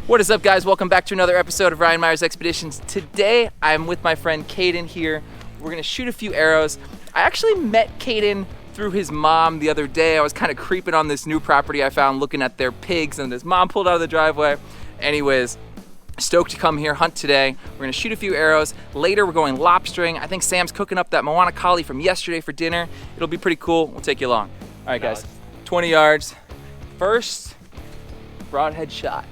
What is up, guys? Welcome back to another episode of Ryan Meyer's Expeditions. Today, I'm with my friend Kaiden here. We're gonna shoot a few arrows. I actually met Kaiden through his mom the other day. I was kind of creeping on this new property I found, looking at their pigs, and his mom pulled out of the driveway. Anyways, stoked to come here, hunt today. We're gonna shoot a few arrows. Later, we're going lobstering. I think Sam's cooking up that Moana Kali from yesterday for dinner. It'll be pretty cool. We'll take you along. All right, guys, 20 yards. First, broadhead shot.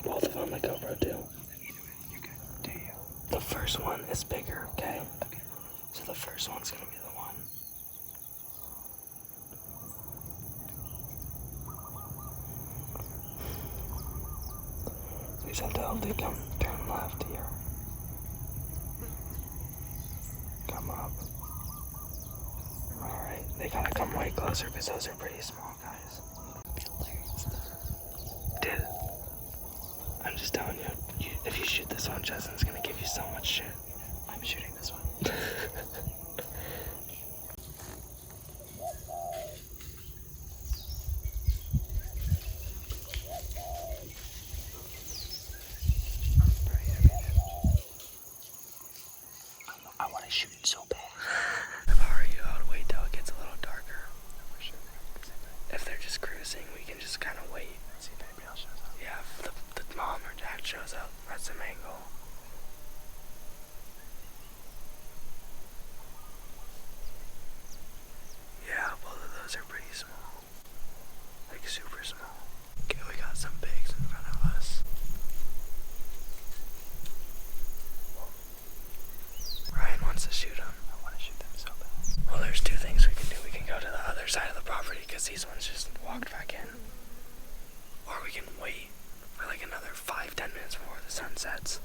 Both of them the GoPro too. The first one is bigger, okay? So the first one's gonna be the one. We just have to hope they come turn left here. Come up. Alright, they gotta come way closer because those are pretty small, guys. Dude, I'm just telling you, if you shoot this one, Justin's gonna give you so much shit. I'm shooting this one. I want to shoot it so bad. If I were you, I would wait till it gets a little darker. If they're just cruising, we can just kind of wait. See if anybody else shows up. Yeah, if the mom or dad shows up, that's the main goal. Yeah, both of those are pretty small. Like super small. Okay, we got some pigs in front of us. Ryan wants to shoot them. I want to shoot them so bad. Well, there's two things we can do. We can go to the other side of the property because these ones just walked back in. Or we can wait for like another 5-10 minutes before the sun sets.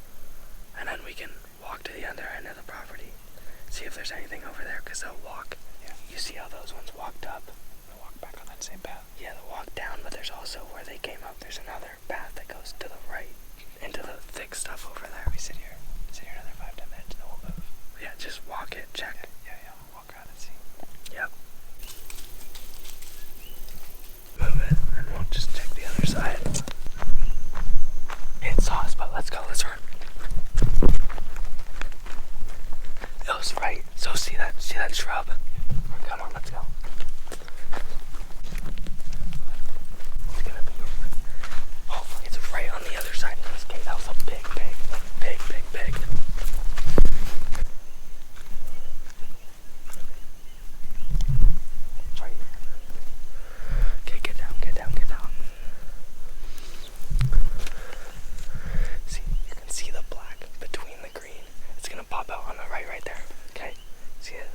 And then we can walk to the other end of the property. See if there's anything over there because they'll walk. Yeah. You see how those ones walked up? They'll walk back on that same path. Yeah, they'll walk down, but there's also where they came up. There's another path that goes to the right into the thick stuff over there. We sit here another 5-10 minutes and then we'll move. Yeah, just walk it, check. Yeah, we'll walk around and see. Yep. Move it, and we'll just check the other side. It saw us, but let's go, let's run. It was right. So see that shrub? Come on, let's go. It's gonna be, hopefully it's right on the other side. Okay, that was a big pig. Big. Right here. Okay, get down. See, you can see the black between the green. It's gonna pop out on the right there. Okay, see it?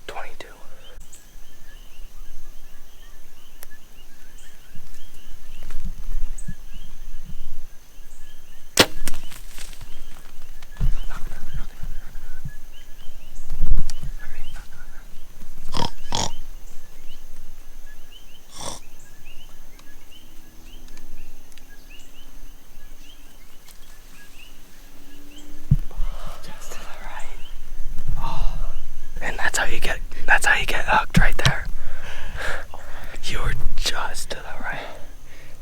22. And that's how you get hooked right there. You were just to the right.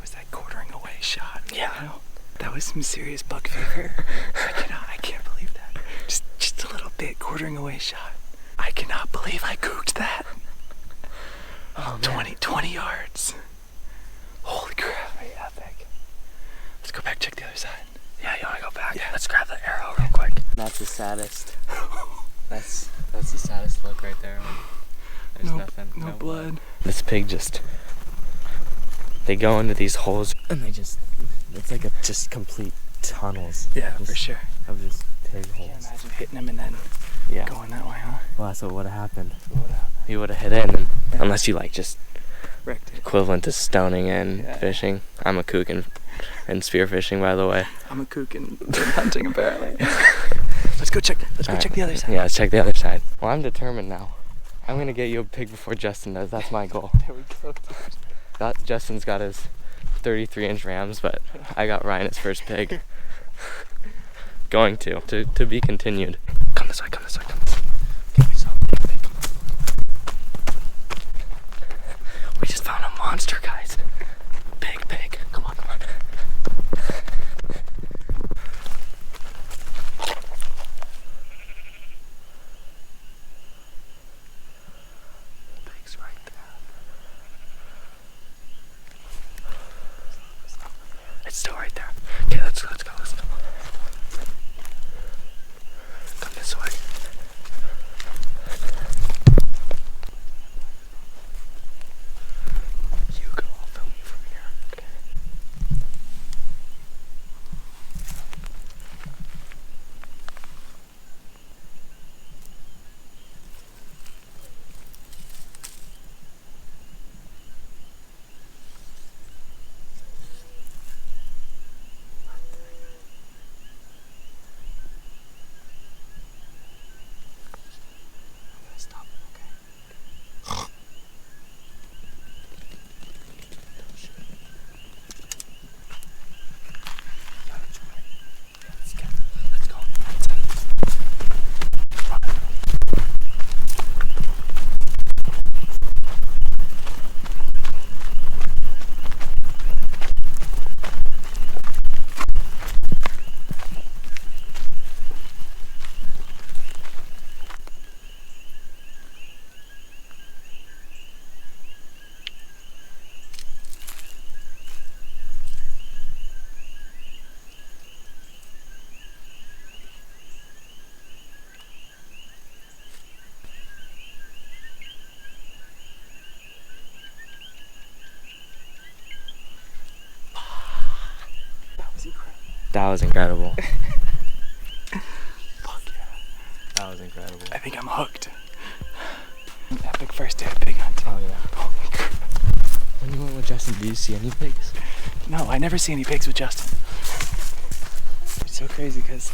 Was that quartering away shot? Yeah. You know, that was some serious buck fever. I can't believe that. Just a little bit quartering away shot. I cannot believe I cooked that. Oh, man. 20 yards. Holy crap. Very epic. Let's go back, check the other side. Yeah, you wanna go back? Yeah. Let's grab the arrow real quick. That's the saddest. That's the saddest look right there. When there's nothing. No blood. This pig they go into these holes. And it's like just complete tunnels. Yeah, for sure. Of just pig I holes. can't imagine hitting him and then Yeah. going that way, huh? Well, that's what would have happened. You would have hit in, and unless you like just Wrecked it. equivalent to stoning and Yeah. fishing. I'm a kook and spearfishing, by the way. I'm a kook and hunting apparently. Let's go check the other side. Yeah, let's check the other side. Well, I'm determined now. I'm gonna get you a pig before Justin does. That's my goal. There we go. Justin's got his 33-inch rams, but I got Ryan his first pig. Going to be continued. Come this way, come this way, come this way. Give me some. We just found a monster, guys. Big pig. Come on, come on. Pig's right there. It's still right there. Okay, let's go, let's go, let's go. Come this way. You go, I'll film you from here. Okay. Stop, okay? Let's go. That was incredible. That was incredible. Fuck yeah. That was incredible. I think I'm hooked. Epic first day of pig hunting. Oh yeah. When you went with Justin, did you see any pigs? No, I never see any pigs with Justin. It's so crazy because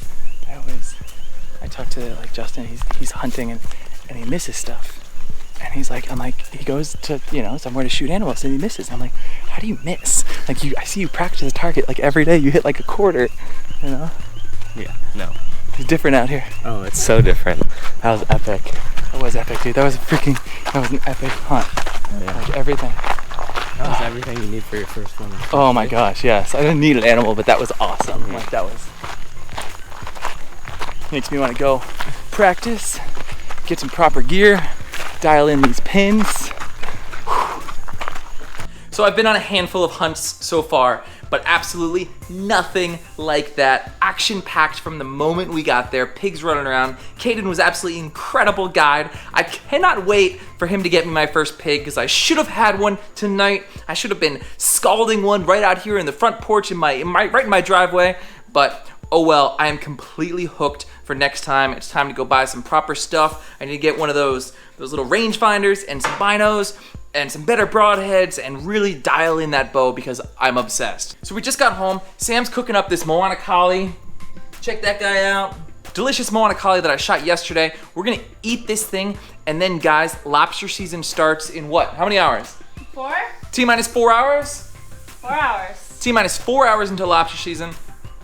I talk to like Justin, he's hunting and he misses stuff. And he's like, he goes to, somewhere to shoot animals and he misses. I'm like, how do you miss? Like I see you practice a target like every day, you hit like a quarter, Yeah, no. It's different out here. Oh, it's so different. That was epic. That was epic, dude. That was an epic hunt. Yeah. Like everything. That was everything you need for your first one. Oh my gosh, yes. I didn't need an animal, but that was awesome. Mhm. Like that makes me want to go practice, get some proper gear, dial in these pins. So I've been on a handful of hunts so far, but absolutely nothing like that. Action-packed from the moment we got there, pigs running around. Kaiden was absolutely incredible guide. I cannot wait for him to get me my first pig because I should have had one tonight. I should have been scalding one right out here in the front porch right in my driveway, but oh well, I am completely hooked for next time. It's time to go buy some proper stuff. I need to get one of those little rangefinders and some binos and some better broadheads and really dial in that bow because I'm obsessed. So we just got home. Sam's cooking up this Moana Kali. Check that guy out. Delicious Moana Kali that I shot yesterday. We're gonna eat this thing and then guys, lobster season starts in what? How many hours? 4? T-minus 4 hours? 4 hours. T-minus 4 hours until lobster season.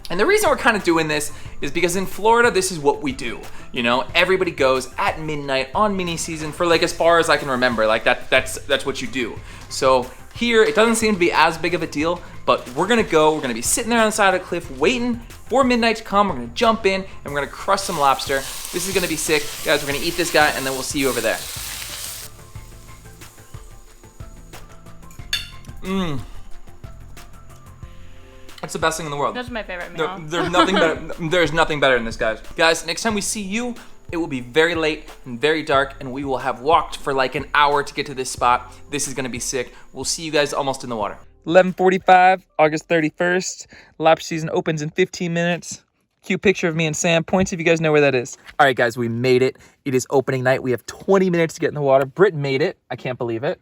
And the reason we're kind of doing this is because in Florida, this is what we do. Everybody goes at midnight on mini season for like as far as I can remember. Like that's what you do. So here, it doesn't seem to be as big of a deal, but we're gonna be sitting there on the side of the cliff waiting for midnight to come. We're gonna jump in and we're gonna crush some lobster. This is gonna be sick. Guys, we're gonna eat this guy and then we'll see you over there. That's the best thing in the world. That's my favorite meal. There's nothing better. There's nothing better than this, guys. Guys, next time we see you, it will be very late and very dark, and we will have walked for like an hour to get to this spot. This is gonna be sick. We'll see you guys almost in the water. 11:45, August 31st. Lobster season opens in 15 minutes. Cute picture of me and Sam. Points if you guys know where that is. All right, guys, we made it. It is opening night. We have 20 minutes to get in the water. Brit made it. I can't believe it.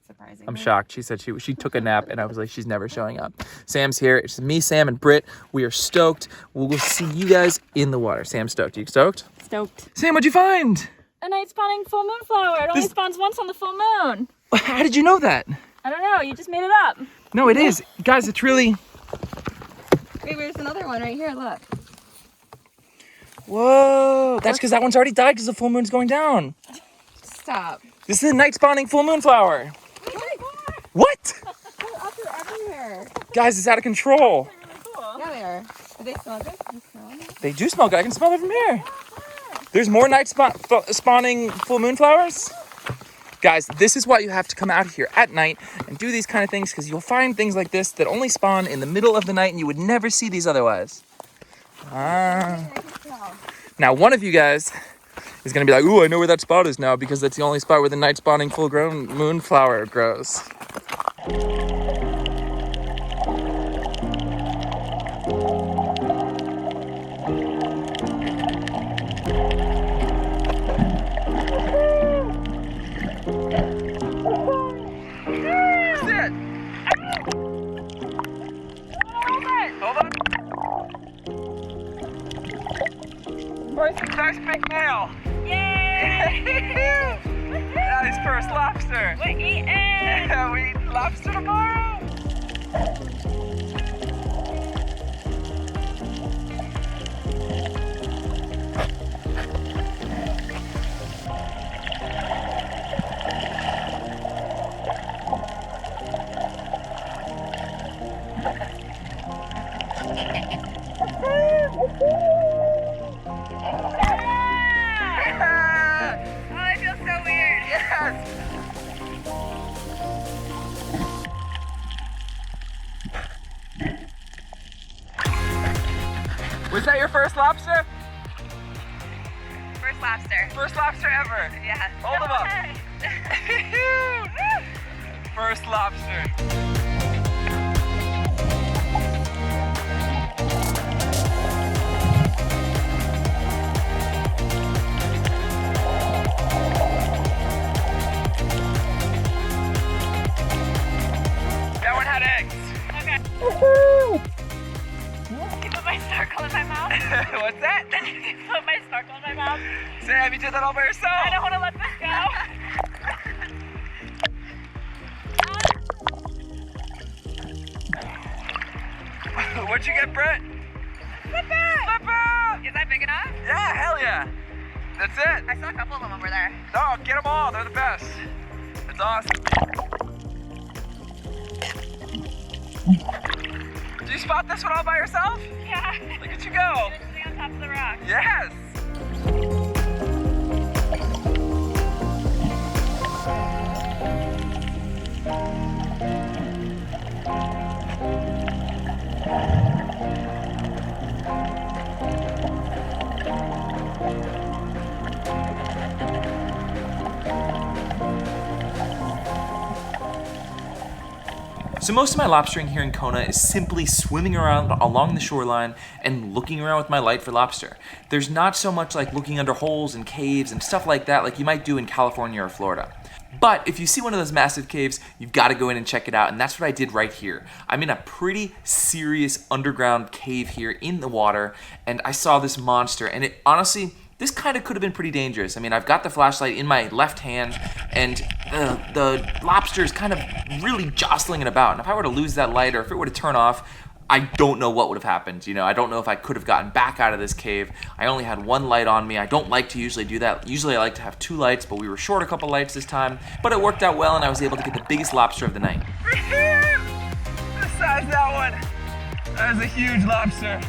Surprising. I'm shocked. She said she took a nap, and I was like, she's never showing up. Sam's here. It's me, Sam, and Brit. We are stoked. We'll see you guys in the water. Sam's stoked. You stoked? Stoked. Sam, what'd you find? A night spawning full moon flower. It only spawns once on the full moon. How did you know that? I don't know. You just made it up. No, it is. Guys, it's really... Wait, there's another one right here, look. Whoa. That's because that one's already died because the full moon's going down. Stop. This is a night spawning full moon flower. What? They're up there everywhere. Guys, it's out of control. Yeah, they are. Do they smell good? Can you smell them? They do smell good. I can smell it from here. There's more night spawning full moon flowers. Guys, this is why you have to come out here at night and do these kind of things, because you'll find things like this that only spawn in the middle of the night and you would never see these otherwise. Now, one of you guys is going to be like, ooh, I know where that spot is now, because that's the only spot where the night spawning full grown moon flower grows. First big nail! Yay! That is first lobster! We're eating! We eat lobster tomorrow! Was that your first lobster? First lobster. First lobster ever? Yeah. Hold them up. First lobster. That one had eggs. Okay. You put my snorkel in my mouth? What's that? You put my snorkel in my mouth? Sam, you did that all by yourself. I don't want to let this go. What'd you get, Brit? Flipper! Flipper! Is that big enough? Yeah, hell yeah. That's it. I saw a couple of them over there. No, get them all. They're the best. It's awesome. Did you spot this one all by yourself? Yeah. Look at you go. It's sitting on top of the rock. Yes. So most of my lobstering here in Kona is simply swimming around along the shoreline and looking around with my light for lobster. There's not so much like looking under holes and caves and stuff like that like you might do in California or Florida. But if you see one of those massive caves, you've got to go in and check it out, and that's what I did right here. I'm in a pretty serious underground cave here in the water, and I saw this monster, and it honestly, this kind of could have been pretty dangerous. I mean, I've got the flashlight in my left hand, and the lobster is kind of really jostling it about. And if I were to lose that light, or if it were to turn off, I don't know what would have happened. You know, I don't know if I could have gotten back out of this cave. I only had one light on me. I don't like to usually do that. Usually I like to have two lights, but we were short a couple lights this time. But it worked out well, and I was able to get the biggest lobster of the night. The size of that one. That is a huge lobster.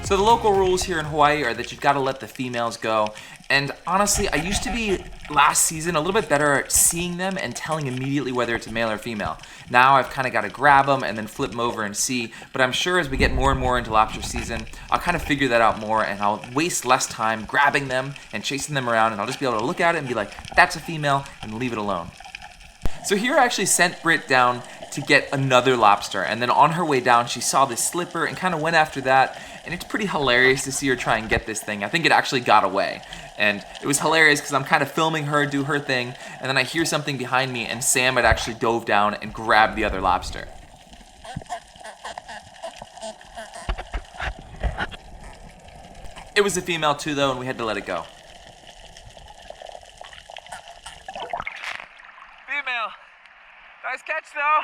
So the local rules here in Hawaii are that you've got to let the females go. And honestly, I used to be last season a little bit better at seeing them and telling immediately whether it's a male or female. Now I've kind of got to grab them and then flip them over and see. But I'm sure as we get more and more into lobster season, I'll kind of figure that out more, and I'll waste less time grabbing them and chasing them around, and I'll just be able to look at it and be like, that's a female, and leave it alone. So here I actually sent Brit down to get another lobster, and then on her way down she saw this slipper and kind of went after that, and it's pretty hilarious to see her try and get this thing. I think it actually got away, and it was hilarious because I'm kind of filming her do her thing, and then I hear something behind me, and Sam had actually dove down and grabbed the other lobster. It was a female too though, and we had to let it go. Female. Nice catch though.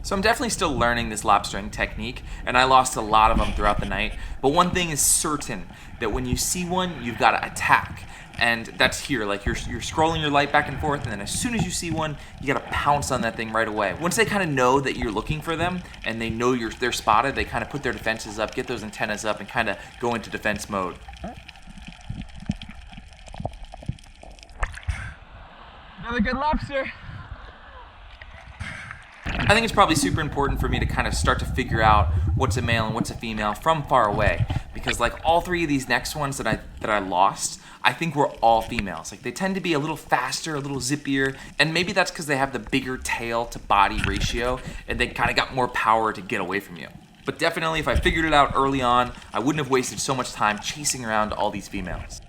So I'm definitely still learning this lobstering technique, and I lost a lot of them throughout the night. But one thing is certain, that when you see one, you've got to attack. And that's here, like you're scrolling your light back and forth, and then as soon as you see one, you gotta pounce on that thing right away. Once they kind of know that you're looking for them, and they know they're spotted, they kind of put their defenses up, get those antennas up, and kind of go into defense mode. Another good lobster. I think it's probably super important for me to kind of start to figure out what's a male and what's a female from far away, because like all three of these next ones that I lost, I think were all females. Like they tend to be a little faster, a little zippier, and maybe that's because they have the bigger tail to body ratio and they kind of got more power to get away from you. But definitely if I figured it out early on, I wouldn't have wasted so much time chasing around all these females.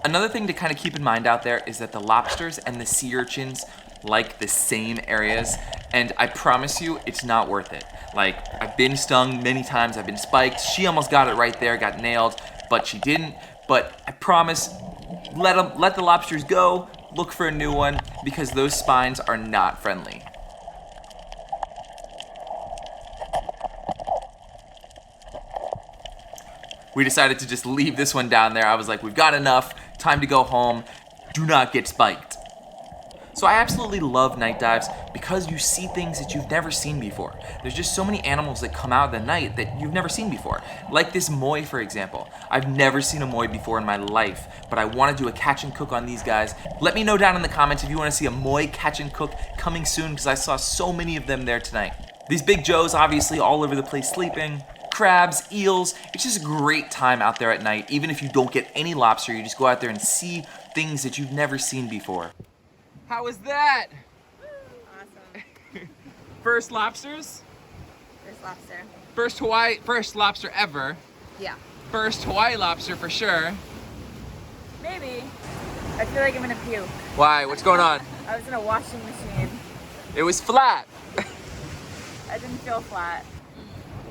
Another thing to kind of keep in mind out there is that the lobsters and the sea urchins like the same areas, and I promise you it's not worth it. Like, I've been stung many times, I've been spiked. She almost got it right there, got nailed, but she didn't. But I promise, let the lobsters go, look for a new one, because those spines are not friendly. We decided to just leave this one down there. I was like, we've got enough, time to go home, do not get spiked. So I absolutely love night dives because you see things that you've never seen before. There's just so many animals that come out at the night that you've never seen before. Like this moi, for example. I've never seen a moi before in my life, but I want to do a catch and cook on these guys. Let me know down in the comments if you want to see a moi catch and cook coming soon, because I saw so many of them there tonight. These big joes obviously all over the place sleeping. Crabs, eels, it's just a great time out there at night. Even if you don't get any lobster, you just go out there and see things that you've never seen before. How was that? Awesome. First lobsters? First lobster. First lobster ever. Yeah. First Hawaii lobster for sure. Maybe. I feel like I'm gonna puke. Why? What's going on? I was in a washing machine. It was flat. I didn't feel flat.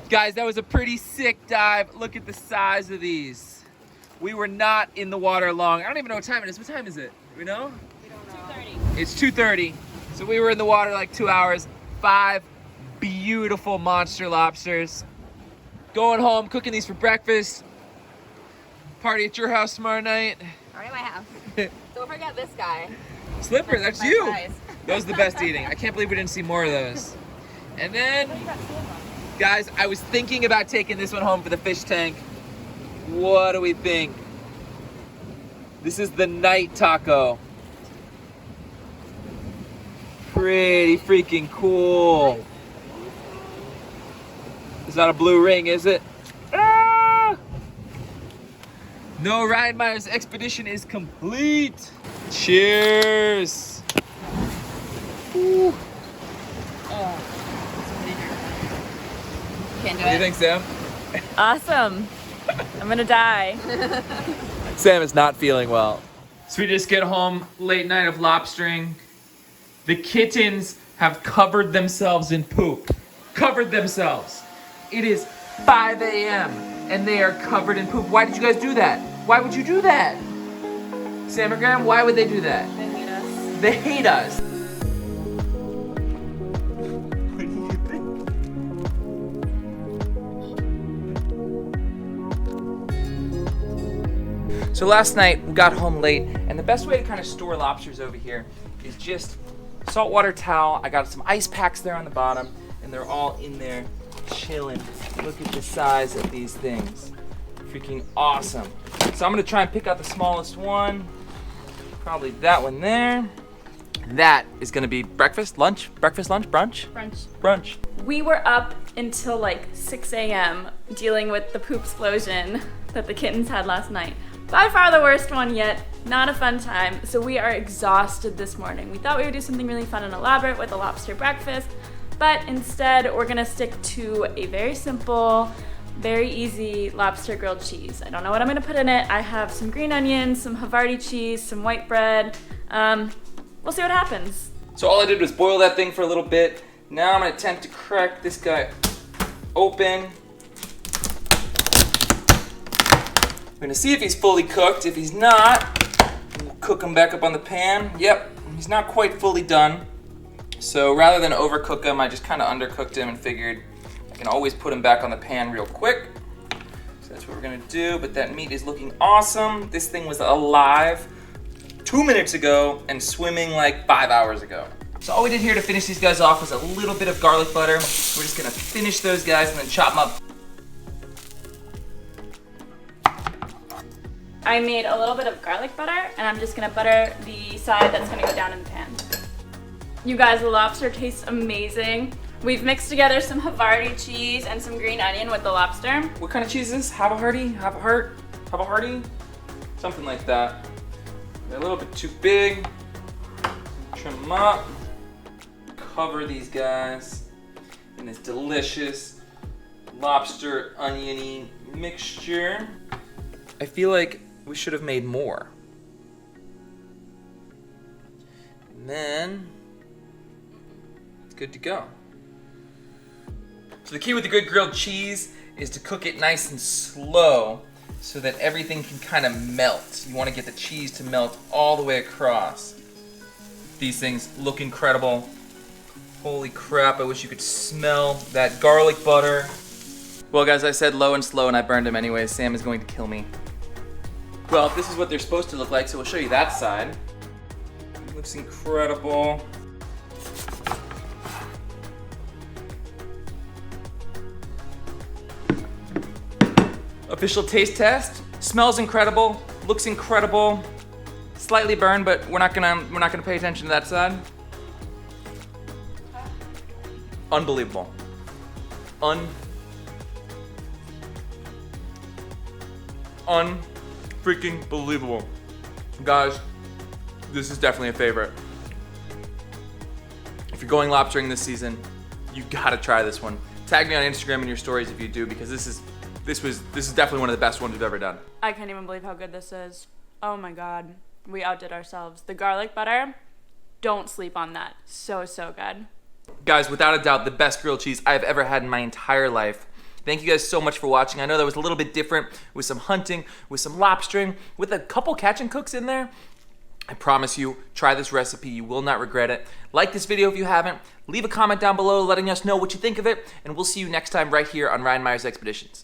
Guys, that was a pretty sick dive. Look at the size of these. We were not in the water long. I don't even know what time it is. What time is it? Do we know? We don't know. 2:30. It's 2:30. So we were in the water like 2 hours. 5 beautiful monster lobsters. Going home, cooking these for breakfast. Party at your house tomorrow night. Alright, my house. Don't forget this guy. Slipper, that's My you. size. That was the best eating. I can't believe we didn't see more of those. And then, guys, I was thinking about taking this one home for the fish tank. What do we think? This is the night taco. Pretty freaking cool. It's not a blue ring, is it? Ah! No, Ryan Myers' expedition is complete. Cheers. Ooh. Can't do What do you it. think, Sam? Awesome. I'm gonna die. Sam is not feeling well. So we just get home, late night of lobstering. The kittens have covered themselves in poop. Covered themselves. It is 5 a.m. and they are covered in poop. Why did you guys do that? Why would you do that? Sam and Graham, why would they do that? They hate us. They hate us. So last night we got home late, and the best way to kind of store lobsters over here is just saltwater towel. I got some ice packs there on the bottom, and they're all in there chilling. Look at the size of these things. Freaking awesome. So I'm gonna try and pick out the smallest one. Probably that one there. That is gonna be breakfast, lunch, brunch? Brunch. We were up until like 6 a.m. dealing with the poop explosion that the kittens had last night. By far the worst one yet. Not a fun time, so we are exhausted this morning. We thought we would do something really fun and elaborate with a lobster breakfast, but instead we're gonna stick to a very simple, very easy lobster grilled cheese. I don't know what I'm gonna put in it. I have some green onions, some Havarti cheese, some white bread. We'll see what happens. So all I did was boil that thing for a little bit. Now I'm gonna attempt to crack this guy open. I'm gonna see if he's fully cooked. If he's not, we'll cook him back up on the pan. Yep, he's not quite fully done. So rather than overcook him, I just kind of undercooked him and figured I can always put him back on the pan real quick. So that's what we're gonna do, but that meat is looking awesome. This thing was alive 2 minutes ago and swimming like 5 hours ago. So all we did here to finish these guys off was a little bit of garlic butter. We're just gonna finish those guys and then chop them up. I made a little bit of garlic butter, and I'm just gonna butter the side that's gonna go down in the pan. You guys, the lobster tastes amazing. We've mixed together some Havarti cheese and some green onion with the lobster. What kind of cheese is this? Havarti? Something like that. They're a little bit too big. Trim them up. Cover these guys in this delicious lobster oniony mixture. I feel like we should have made more. And then it's good to go. So the key with the good grilled cheese is to cook it nice and slow so that everything can kind of melt. You want to get the cheese to melt all the way across. These things look incredible. Holy crap, I wish you could smell that garlic butter. Well guys, I said low and slow and I burned him anyways. Sam is going to kill me. Well, this is what they're supposed to look like, so we'll show you that side. It looks incredible. Official taste test. Smells incredible, looks incredible. Slightly burned, but we're not gonna pay attention to that side. Unbelievable. Unfreaking believable. Guys, this is definitely a favorite. If you're going lobstering this season, you gotta try this one. Tag me on Instagram in your stories if you do, because this is definitely one of the best ones we've ever done. I can't even believe how good this is. Oh my god, we outdid ourselves. The garlic butter, don't sleep on that. So, so good. Guys, without a doubt, the best grilled cheese I've ever had in my entire life. Thank you guys so much for watching. I know that was a little bit different with some hunting, with some lobstering, with a couple catch and cooks in there. I promise you, try this recipe. You will not regret it. Like this video if you haven't. Leave a comment down below letting us know what you think of it, and we'll see you next time right here on Ryan Meyer's Expeditions.